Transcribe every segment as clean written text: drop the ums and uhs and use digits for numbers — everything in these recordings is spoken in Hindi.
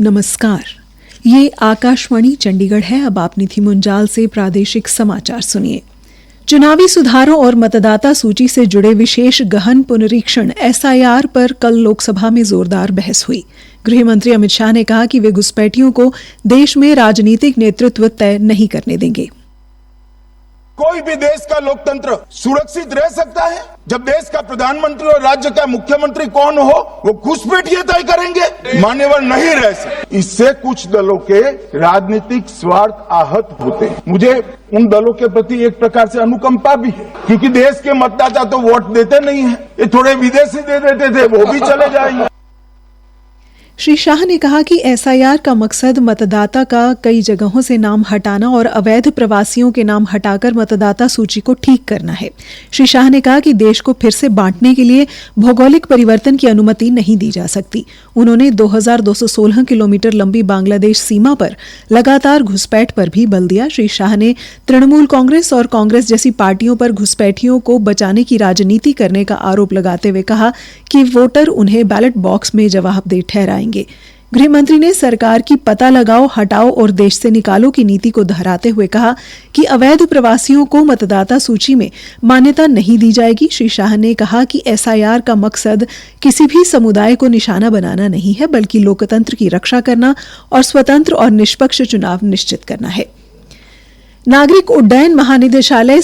नमस्कार, ये आकाशवाणी चंडीगढ़ है। अब आप निधि मुंजाल से प्रादेशिक समाचार सुनिए। चुनावी सुधारों और मतदाता सूची से जुड़े विशेष गहन पुनरीक्षण SIR पर कल लोकसभा में जोरदार बहस हुई। गृह मंत्री अमित शाह ने कहा कि वे घुसपैठियों को देश में राजनीतिक नेतृत्व तय नहीं करने देंगे। कोई भी देश का लोकतंत्र सुरक्षित रह सकता है जब देश का प्रधानमंत्री और राज्य का मुख्यमंत्री कौन हो वो घुसपैठिए तय करेंगे, मान्यवर नहीं रह सकते। इससे कुछ दलों के राजनीतिक स्वार्थ आहत होते हैं। मुझे उन दलों के प्रति एक प्रकार से अनुकंपा भी है, क्योंकि देश के मतदाता तो वोट देते नहीं है। ये थोड़े विदेशी दे देते थे, वो भी चले जाएंगे। श्री शाह ने कहा कि SIR का मकसद मतदाता का कई जगहों से नाम हटाना और अवैध प्रवासियों के नाम हटाकर मतदाता सूची को ठीक करना है। श्री शाह ने कहा कि देश को फिर से बांटने के लिए भौगोलिक परिवर्तन की अनुमति नहीं दी जा सकती। उन्होंने 2216 किलोमीटर लंबी बांग्लादेश सीमा पर लगातार घुसपैठ पर भी बल दिया। श्री शाह ने तृणमूल कांग्रेस और कांग्रेस जैसी पार्टियों पर घुसपैठियों को बचाने की राजनीति करने का आरोप लगाते हुए कहा कि वोटर उन्हें बैलेट बॉक्स में जवाबदेह ठहराएंगे। गृह मंत्री ने सरकार की पता लगाओ, हटाओ और देश से निकालो की नीति को दोहराते हुए कहा कि अवैध प्रवासियों को मतदाता सूची में मान्यता नहीं दी जाएगी। श्री शाह ने कहा कि SIR का मकसद किसी भी समुदाय को निशाना बनाना नहीं है, बल्कि लोकतंत्र की रक्षा करना और स्वतंत्र और निष्पक्ष चुनाव निश्चित करना है। नागरिक उड्डयन महानिदेशालय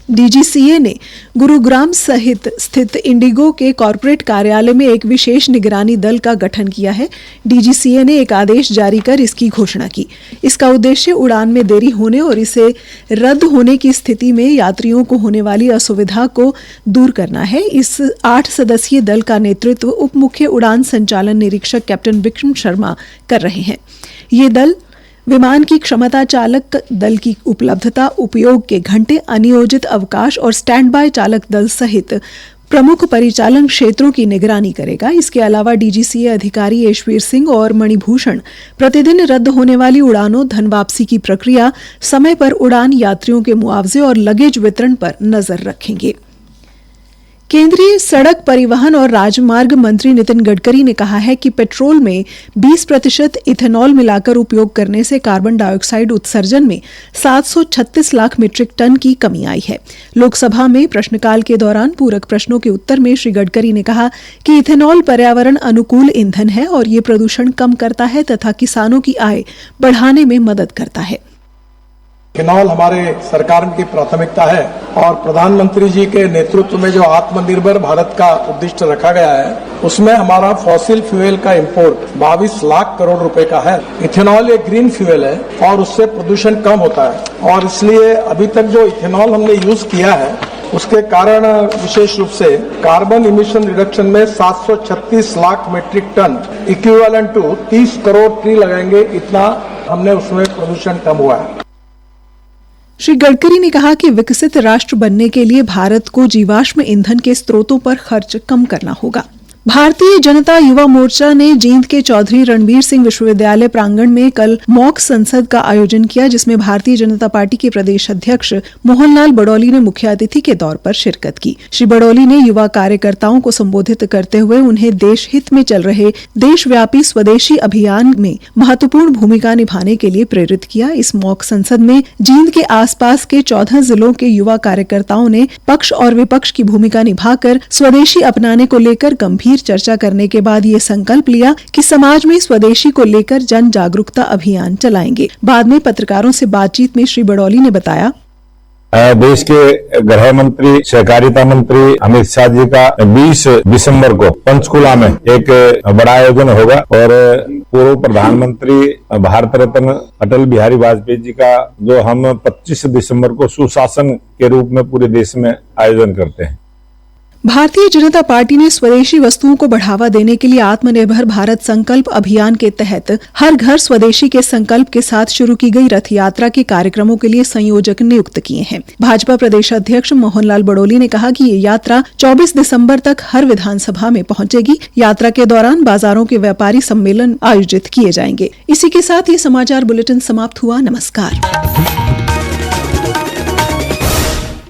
DGCA ने गुरुग्राम सहित स्थित इंडिगो के कॉर्पोरेट कार्यालय में एक विशेष निगरानी दल का गठन किया है। DGCA ने एक आदेश जारी कर इसकी घोषणा की। इसका उद्देश्य उड़ान में देरी होने और इसे रद्द होने की स्थिति में यात्रियों को होने वाली असुविधा को दूर करना है। इस 8 सदस्यीय दल का नेतृत्व उप मुख्य उड़ान संचालन निरीक्षक कैप्टन विक्रम शर्मा कर रहे हैं। ये दल विमान की क्षमता, चालक दल की उपलब्धता, उपयोग के घंटे, अनियोजित अवकाश और स्टैंड बाय चालक दल सहित प्रमुख परिचालन क्षेत्रों की निगरानी करेगा। इसके अलावा DGCA अधिकारी यशवीर सिंह और मणिभूषण प्रतिदिन रद्द होने वाली उड़ानों, धन वापसी की प्रक्रिया, समय पर उड़ान, यात्रियों के मुआवजे और लगेज वितरण पर नजर रखेंगे। केंद्रीय सड़क परिवहन और राजमार्ग मंत्री नितिन गडकरी ने कहा है कि पेट्रोल में 20% इथेनॉल मिलाकर उपयोग करने से कार्बन डाइऑक्साइड उत्सर्जन में 736 लाख मीट्रिक टन की कमी आई है। लोकसभा में प्रश्नकाल के दौरान पूरक प्रश्नों के उत्तर में श्री गडकरी ने कहा कि इथेनॉल पर्यावरण अनुकूल ईंधन है और ये प्रदूषण कम करता है तथा किसानों की आय बढ़ाने में मदद करता है। इथेनॉल हमारे सरकार की प्राथमिकता है और प्रधानमंत्री जी के नेतृत्व में जो आत्मनिर्भर भारत का उद्दिष्ट रखा गया है उसमें हमारा फॉसिल फ्यूल का इंपोर्ट 22 लाख करोड़ रुपए का है। इथेनॉल एक ग्रीन फ्यूल है और उससे प्रदूषण कम होता है और इसलिए अभी तक जो इथेनॉल हमने यूज किया है उसके कारण विशेष रूप से कार्बन इमिशन रिडक्शन में 736 lakh metric ton equivalent to 30 crore tree लगाएंगे, इतना हमने उसमें प्रदूषण कम हुआ है। श्री गडकरी ने कहा कि विकसित राष्ट्र बनने के लिए भारत को जीवाश्म ईंधन के स्रोतों पर खर्च कम करना होगा। भारतीय जनता युवा मोर्चा ने जींद के चौधरी रणबीर सिंह विश्वविद्यालय प्रांगण में कल मॉक संसद का आयोजन किया, जिसमें भारतीय जनता पार्टी के प्रदेश अध्यक्ष मोहनलाल बड़ौली ने मुख्य अतिथि के तौर पर शिरकत की। श्री बड़ौली ने युवा कार्यकर्ताओं को संबोधित करते हुए उन्हें देश हित में चल रहे देशव्यापी स्वदेशी अभियान में महत्वपूर्ण भूमिका निभाने के लिए प्रेरित किया। इस मॉक संसद में जींद के आसपास के 14 जिलों के युवा कार्यकर्ताओं ने पक्ष और विपक्ष की भूमिका निभाकर स्वदेशी अपनाने को लेकर गंभीर चर्चा करने के बाद ये संकल्प लिया कि समाज में स्वदेशी को लेकर जन जागरूकता अभियान चलाएंगे। बाद में पत्रकारों से बातचीत में श्री बड़ौली ने बताया, देश के गृह मंत्री, सहकारिता मंत्री अमित शाह जी का 20 दिसंबर को पंचकुला में एक बड़ा आयोजन होगा और पूर्व प्रधानमंत्री भारत रत्न अटल बिहारी वाजपेयी जी का जो हम 25 दिसंबर को सुशासन के रूप में पूरे देश में आयोजन करते हैं। भारतीय जनता पार्टी ने स्वदेशी वस्तुओं को बढ़ावा देने के लिए आत्मनिर्भर भारत संकल्प अभियान के तहत हर घर स्वदेशी के संकल्प के साथ शुरू की गई रथ यात्रा के कार्यक्रमों के लिए संयोजक नियुक्त किए हैं। भाजपा प्रदेश अध्यक्ष मोहनलाल बड़ौली ने कहा कि ये यात्रा 24 दिसंबर तक हर विधानसभा में पहुंचेगी। यात्रा के दौरान बाजारों के व्यापारी सम्मेलन आयोजित किए जाएंगे। इसी के साथ ये समाचार बुलेटिन समाप्त हुआ। नमस्कार।